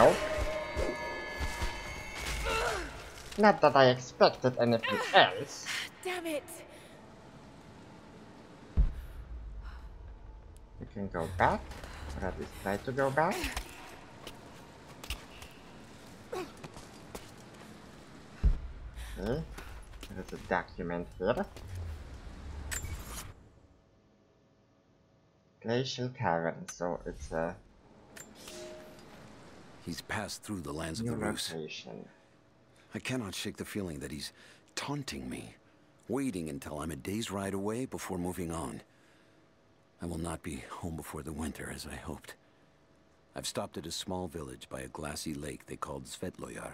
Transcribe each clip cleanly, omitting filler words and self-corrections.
Nope. Not that I expected anything else. Damn it! We can go back, or at least try to go back. Okay, there's a document here. Glacial Cavern, so it's a He's passed through the lands of new the Rus. location. I cannot shake the feeling that he's taunting me, waiting until I'm a day's ride away before moving on. I will not be home before the winter, as I hoped. I've stopped at a small village by a glassy lake they called Svetloyar.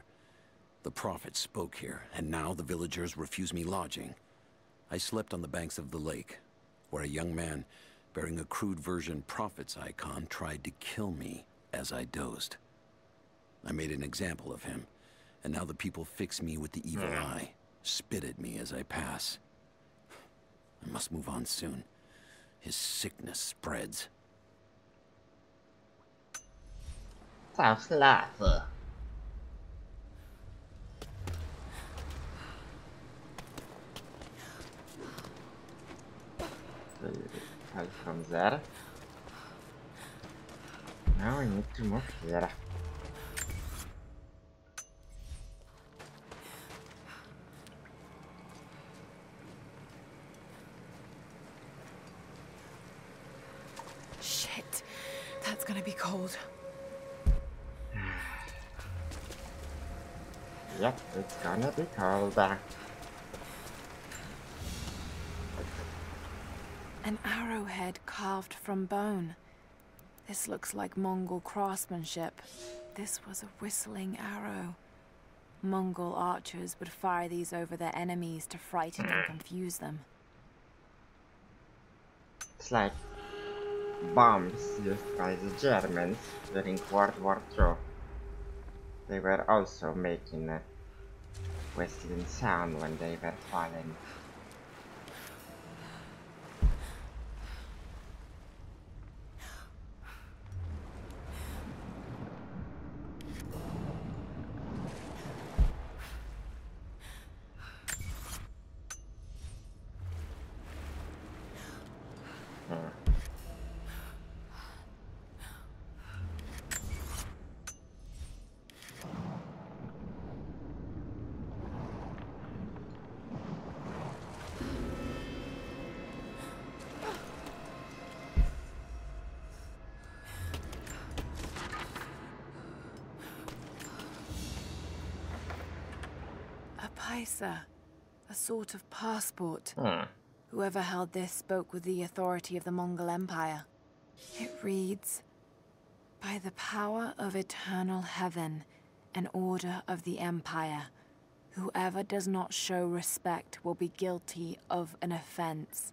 The prophet spoke here, and now the villagers refuse me lodging. I slept on the banks of the lake, where a young man bearing a crude version prophet's icon tried to kill me as I dozed. I made an example of him, and now the people fix me with the evil eye, spit at me as I pass. I must move on soon. His sickness spreads. Sounds lovely. So you help from there. Now we need to move here. Shit, that's gonna be cold. Yep, it's gonna be cold. An arrowhead carved from bone. This looks like Mongol craftsmanship. This was a whistling arrow. Mongol archers would fire these over their enemies to frighten and confuse them. It's like bombs used by the Germans during World War II. They were also making a whistling sound when they were falling. A sort of passport. Whoever held this spoke with the authority of the Mongol Empire. It reads, "By the power of eternal heaven and order of the Empire, whoever does not show respect will be guilty of an offense."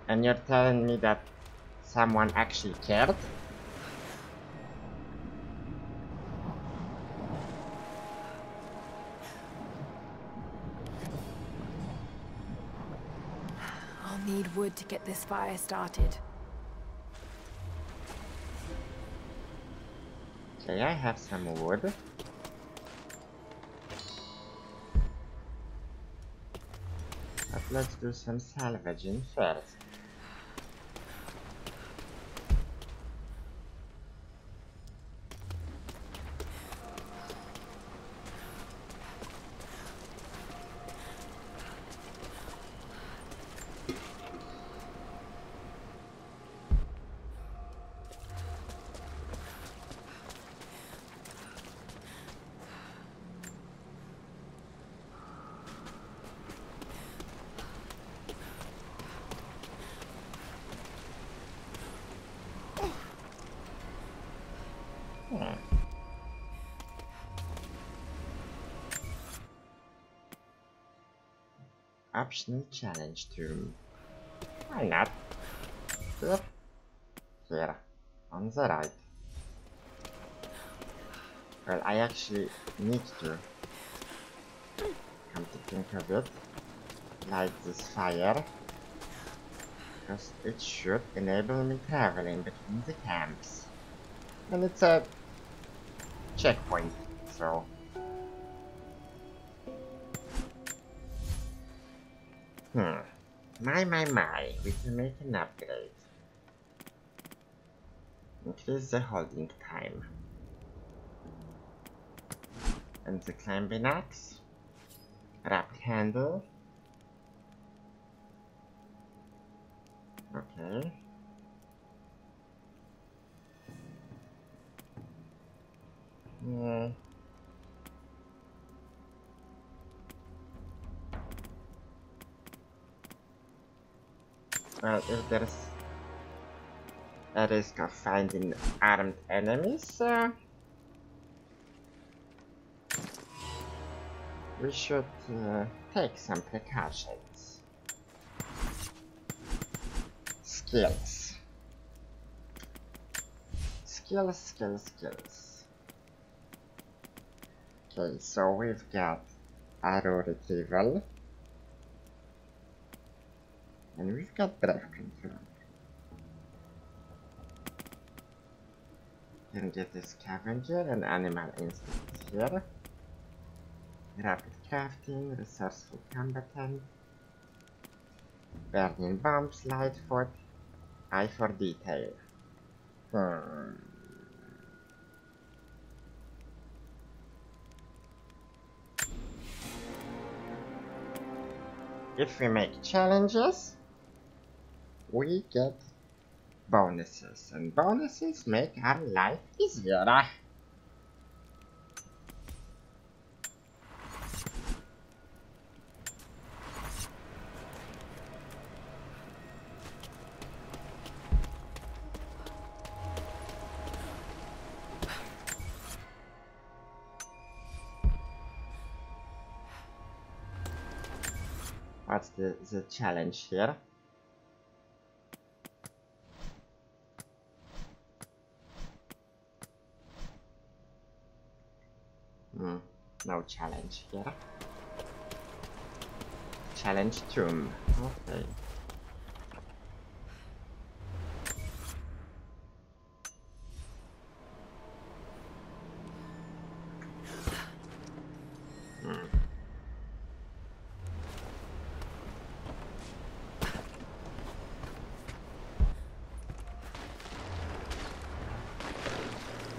And you're telling me that someone actually cared? I'll need wood to get this fire started. Okay, I have some wood. But let's do some salvaging first. Optional challenge to... Why not? Yep. Here, on the right. Well, I actually need to, come to think of it, light this fire. because it should enable me traveling between the camps. And it's a checkpoint, so... My, we can make an upgrade. Increase the holding time. And the climbing axe. Wrapped handle. Okay. Yeah. Well, if there's a risk of finding armed enemies, we should take some precautions. Skills. Skills. Okay, so we've got arrow retrieval. And we've got breath control. Can get a scavenger and animal instinct here. Rapid crafting, resourceful combatant. Burning bombs, light foot, eye for detail. If we make challenges, we get bonuses, and bonuses make our life easier. What's the challenge here? No challenge here. Challenge tomb. Okay.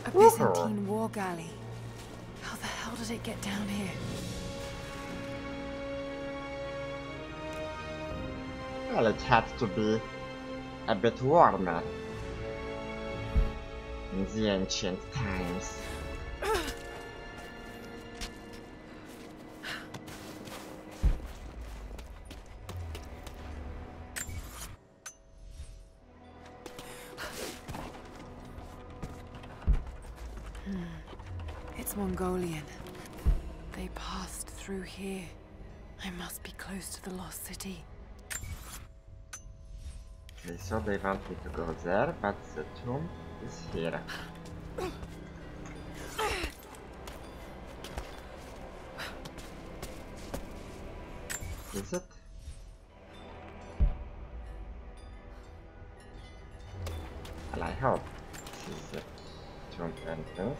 A Byzantine war galley. How the hell did it get down here? Well, it had to be a bit warmer in the ancient times. It's Mongolian. They passed through here. I must be close to the lost city. Okay, so they want me to go there, but the tomb is here. Is it? Well, I hope this is the tomb entrance.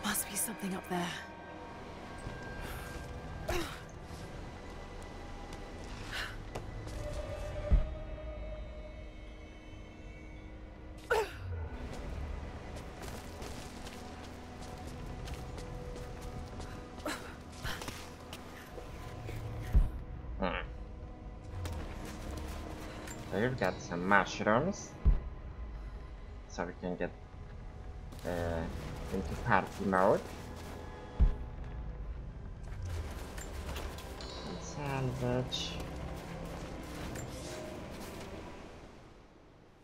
Must be something up there. So we've got some mushrooms, so we can get into party mode. And salvage.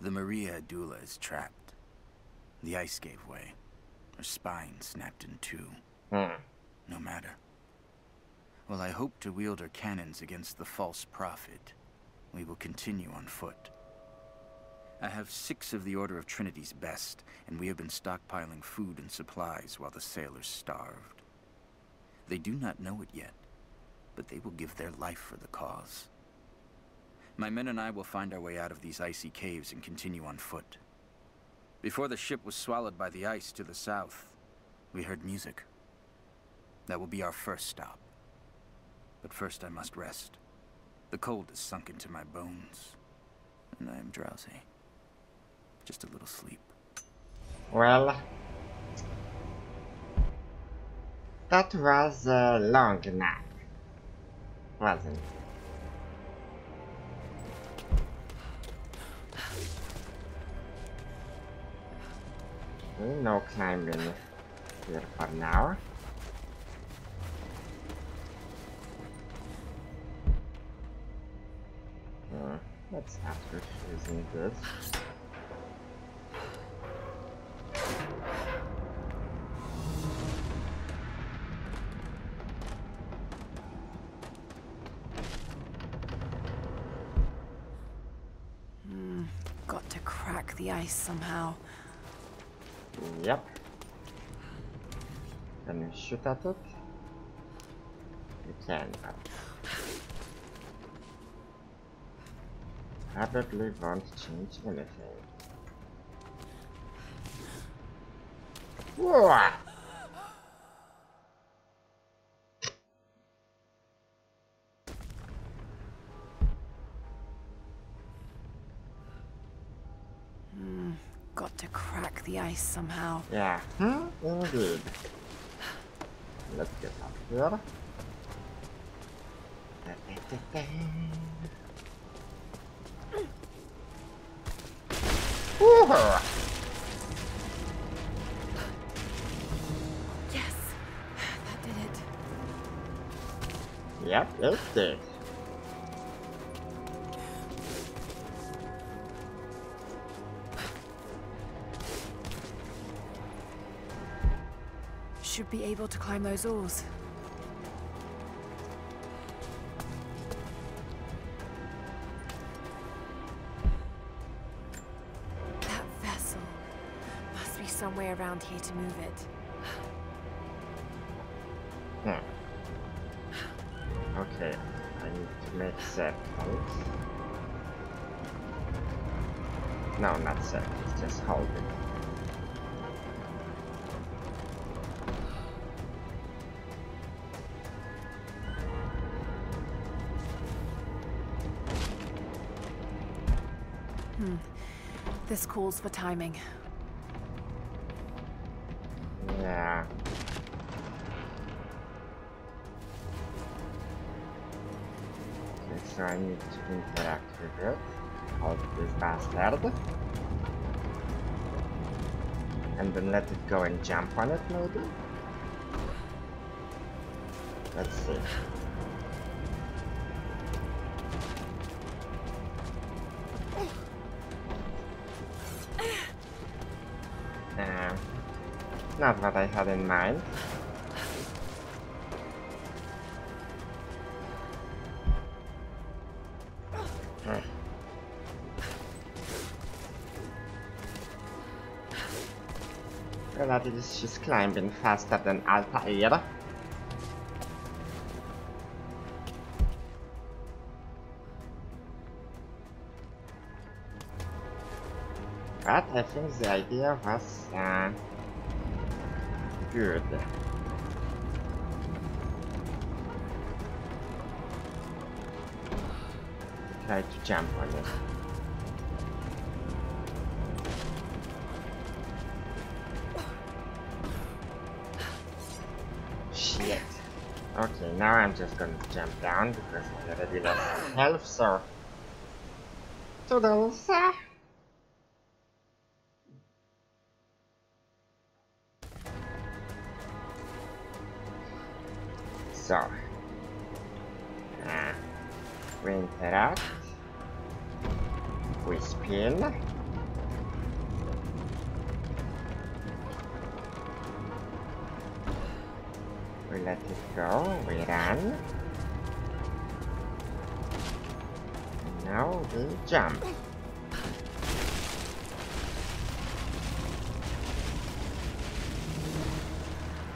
The Maria Adula is trapped. The ice gave way. Her spine snapped in two. No matter. While I hope to wield her cannons against the false prophet, we will continue on foot. I have 6 of the Order of Trinity's best, and we have been stockpiling food and supplies while the sailors starved. They do not know it yet, but they will give their life for the cause. My men and I will find our way out of these icy caves and continue on foot. Before the ship was swallowed by the ice to the south, we heard music. That will be our first stop. But first I must rest. The cold has sunk into my bones, and I am drowsy. Just a little sleep. Well, that was a long nap, wasn't it? No climbing here for now. Let's after using this. Got to crack the ice somehow. Yep. Can you shoot at it? You can, but probably won't change anything. Whoa! Got to crack the ice somehow. Yeah, indeed. Let's get up here. Woohoo! Yes, that did it. Yep, it did. Should be able to climb those oars. That vessel must be somewhere around here to move it. Okay, I need to make circles. No, not circles, just hold it. This calls for timing. Yeah. Okay, so I need to interact with it. Hold this bastard. And then let it go and jump on it, maybe? Let's see. Not what I had in mind. Well, at least she's climbing faster than Altair. But I think the idea was good. Try to jump on it. Shit. Okay, now I'm just gonna jump down because I already lost some health, so toodles. So, we interact, we spin, we let it go, we run, and now we jump.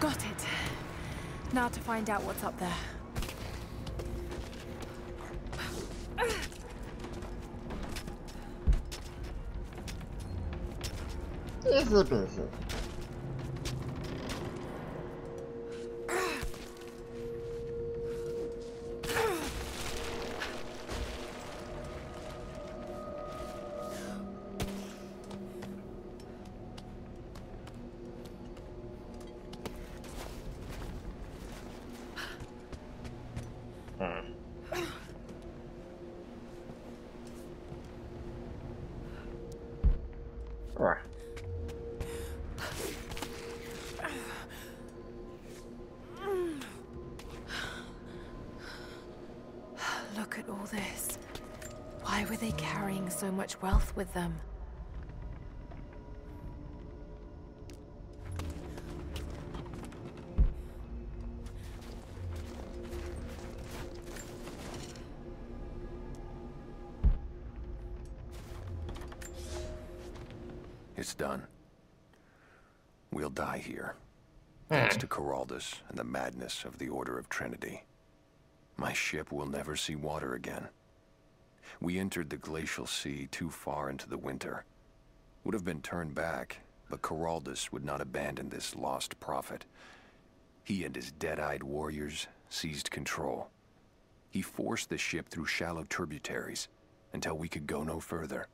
Got it. Now to find out what's up there. Easy peasy. Look at all this. Why were they carrying so much wealth with them? It's done. We'll die here. Thanks to Coraldus and the madness of the Order of Trinity. My ship will never see water again. We entered the Glacial Sea too far into the winter. Would have been turned back, but Coraldus would not abandon this lost prophet. He and his dead-eyed warriors seized control. He forced the ship through shallow tributaries until we could go no further.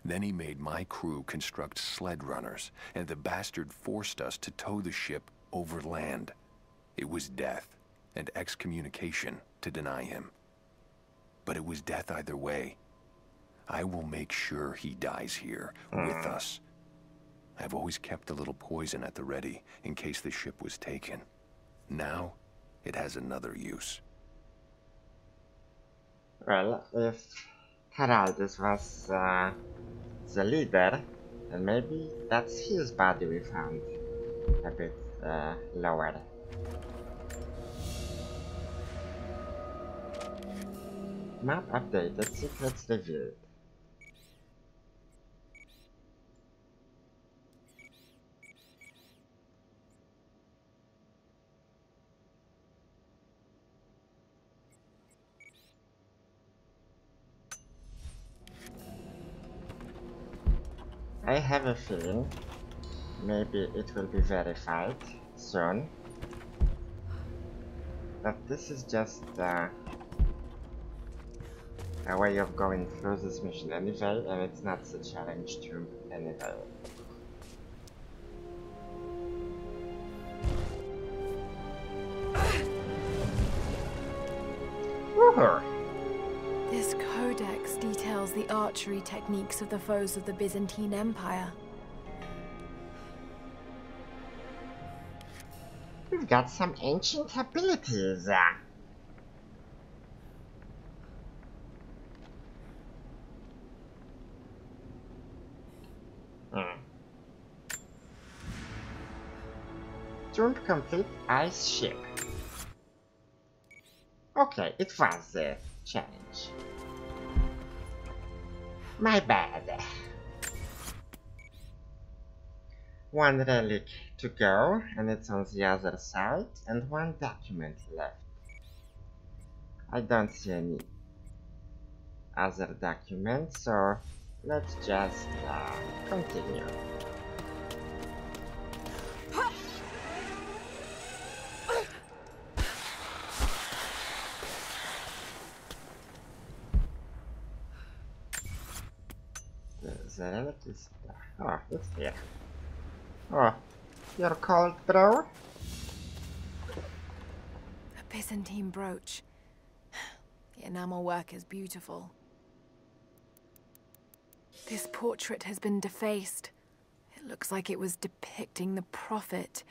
Then he made my crew construct sled runners, and the bastard forced us to tow the ship over land. It was death and excommunication to deny him. But it was death either way. I will make sure he dies here, with us. I've always kept a little poison at the ready, in case the ship was taken. Now, it has another use. Well, if Heraldus was the leader, then maybe that's his body we found a bit lower. Map updated, secrets revealed. I have a feeling maybe it will be verified soon, but this is just a way of going through this mission anyway, and it's not a challenge to anyway. Woohoo! This codex details the archery techniques of the foes of the Byzantine Empire. We've got some ancient abilities. Jump complete ice ship. Okay, it was a challenge. My bad. One relic to go, and it's on the other side, and one document left. I don't see any other documents, so let's just continue. The relic is... oh, it's here. Oh, you're cold, bro? A Byzantine brooch. The enamel work is beautiful. This portrait has been defaced. It looks like it was depicting the prophet.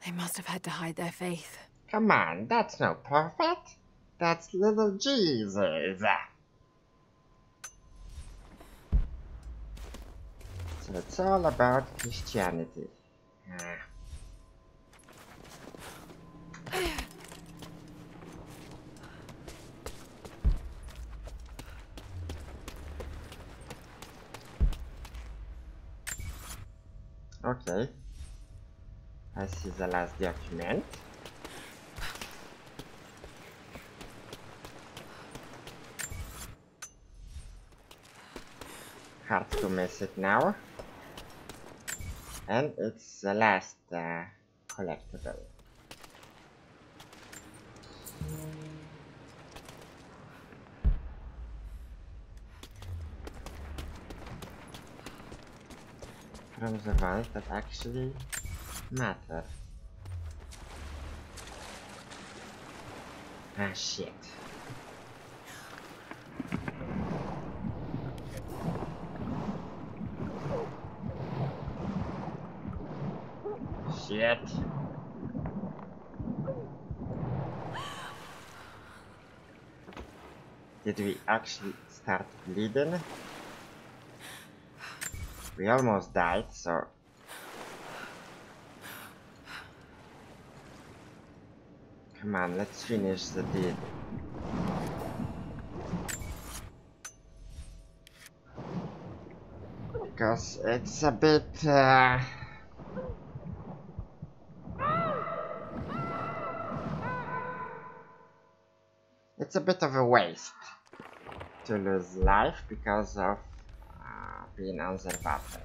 They must have had to hide their faith. Come on, that's no prophet. That's little Jesus. So it's all about Christianity. Okay. I see the last document. Hard to miss it now. And it's the last collectible. From the ones that actually matter. Ah, shit. Shit. Did we actually start bleeding? We almost died, so... Come on, let's finish the deed. Because it's a bit... It's a bit of a waste to lose life because of being on the water.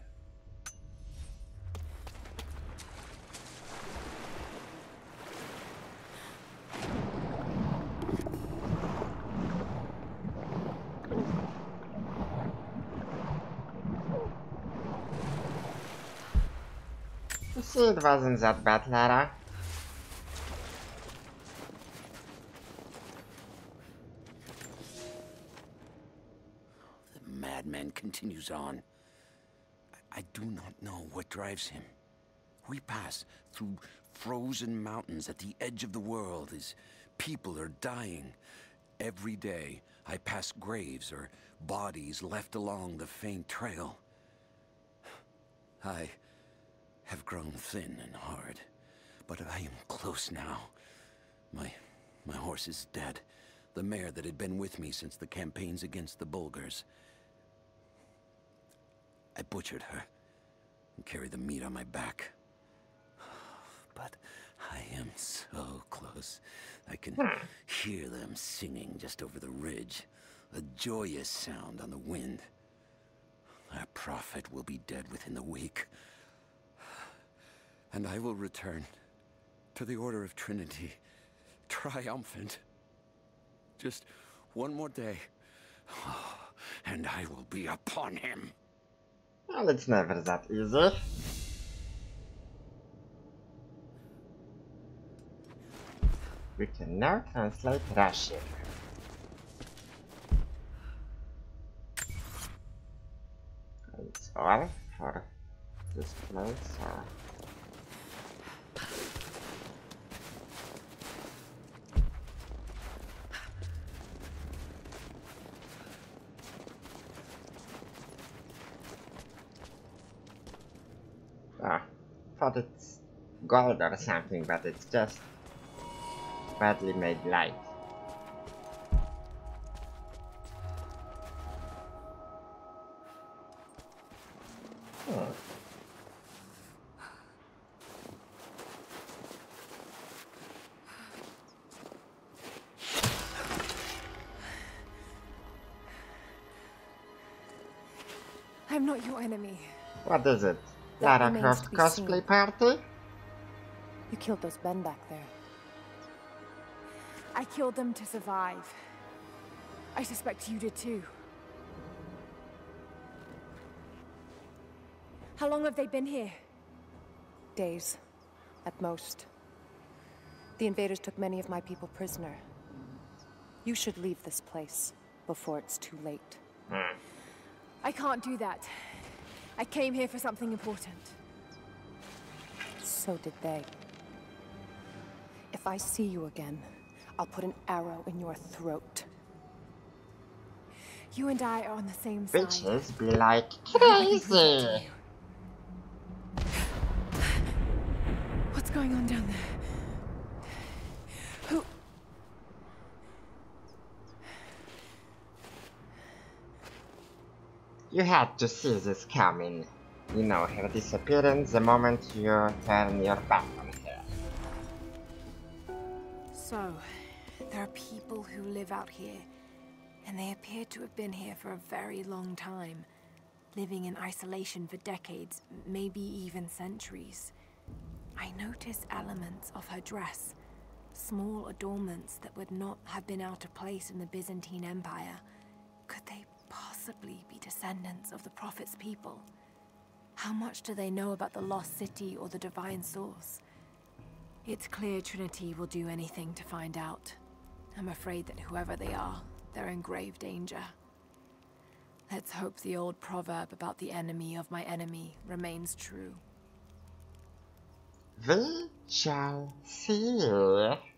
You see, it wasn't that bad, Lara. The madman continues on. I do not know what drives him. We pass through frozen mountains at the edge of the world as people are dying. Every day, I pass graves or bodies left along the faint trail. I have grown thin and hard, but I am close now. My horse is dead. The mare that had been with me since the campaigns against the Bulgars. I butchered her and carried the meat on my back. But I am so close. I can hear them singing just over the ridge. A joyous sound on the wind. Our prophet will be dead within the week. And I will return to the Order of Trinity, triumphant. Just one more day, and I will be upon him. Well, it's never that easy. We can now translate Russian. It's all for this place, or... Ah, thought it's gold or something, but it's just badly made light. I'm not your enemy. What is it? That Lara remains Croft to be cosplay seen. party? You killed those men back there. I killed them to survive. I suspect you did too. How long have they been here? Days, at most. The invaders took many of my people prisoner. You should leave this place before it's too late. I can't do that. I came here for something important. So did they. If I see you again, I'll put an arrow in your throat. You and I are on the same side. Bitches be like crazy. What's going on down there? Who? You had to see this coming. You know, her disappearance the moment you turn your back on her. So, there are people who live out here, and they appear to have been here for a very long time. living in isolation for decades, maybe even centuries. I notice elements of her dress, small adornments that would not have been out of place in the Byzantine Empire. Could they possibly be descendants of the Prophet's people? How much do they know about the lost city or the divine source? It's clear Trinity will do anything to find out. I'm afraid that whoever they are, they're in grave danger. Let's hope the old proverb about the enemy of my enemy remains true. We shall see.